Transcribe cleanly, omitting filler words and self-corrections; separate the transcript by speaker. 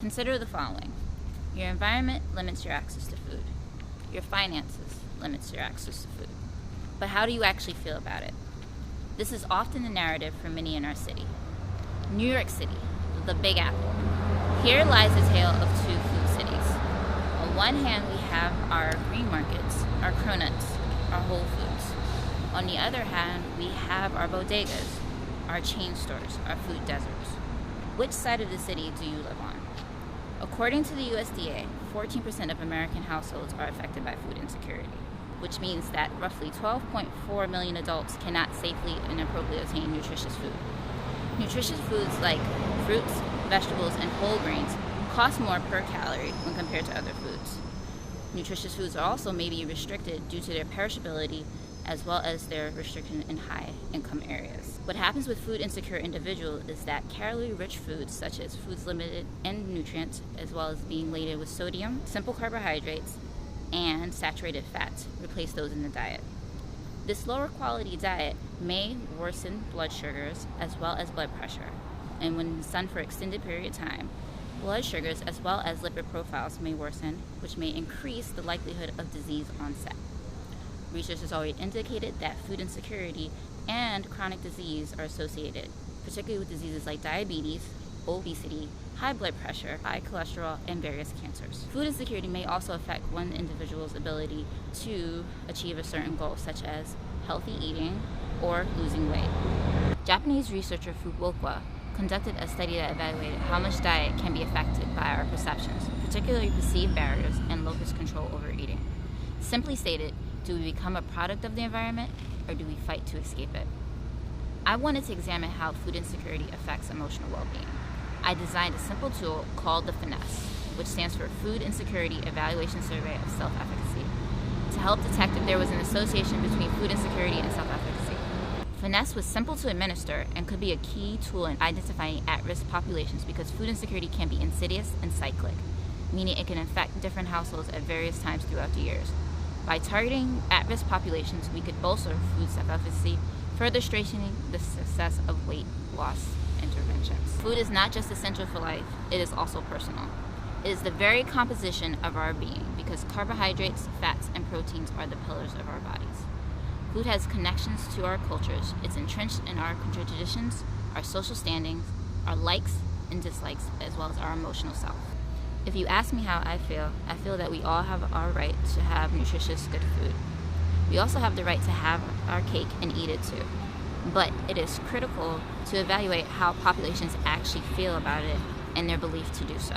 Speaker 1: Consider the following. Your environment limits your access to food. Your finances limits your access to food. But how do you actually feel about it? This is often the narrative for many in our city. New York City, the Big Apple. Here lies the tale of two food cities. On one hand, we have our green markets, our cronuts, our Whole Foods. On the other hand, we have our bodegas, our chain stores, our food deserts. Which side of the city do you live on? According to the USDA, 14% of American households are affected by food insecurity, which means that roughly 12.4 million adults cannot safely and appropriately obtain nutritious food. Nutritious foods like fruits, vegetables, and whole grains cost more per calorie when compared to other foods. Nutritious foods are also may be restricted due to their perishability as well as their restriction in high-income areas. What happens with food insecure individuals is that calorie-rich foods such as foods limited in nutrients as well as being laden with sodium, simple carbohydrates, and saturated fats replace those in the diet. This lower quality diet may worsen blood sugars as well as blood pressure, and when done for an extended period of time, blood sugars as well as lipid profiles may worsen, which may increase the likelihood of disease onset. Research has already indicated that food insecurity and chronic disease are associated, particularly with diseases like diabetes, obesity, high blood pressure, high cholesterol, and various cancers. Food insecurity may also affect one individual's ability to achieve a certain goal, such as healthy eating or losing weight. Japanese researcher Fukuoka conducted a study that evaluated how much diet can be affected by our perceptions, particularly perceived barriers and locus control over eating. Simply stated, do we become a product of the environment, or do we fight to escape it? I wanted to examine how food insecurity affects emotional well-being. I designed a simple tool called the Finesse, which stands for Food Insecurity Evaluation Survey of Self-Efficacy, to help detect if there was an association between food insecurity and self-efficacy. Finesse was simple to administer and could be a key tool in identifying at-risk populations because food insecurity can be insidious and cyclic, meaning it can affect different households at various times throughout the years. By targeting at-risk populations, we could bolster food self-efficacy, further strengthening the success of weight loss interventions. Food is not just essential for life, it is also personal. It is the very composition of our being because carbohydrates, fats, and proteins are the pillars of our bodies. Food has connections to our cultures. It's entrenched in our traditions, our social standings, our likes and dislikes, as well as our emotional self. If you ask me how I feel that we all have our right to have nutritious, good food. We also have the right to have our cake and eat it too. But it is critical to evaluate how populations actually feel about it and their belief to do so.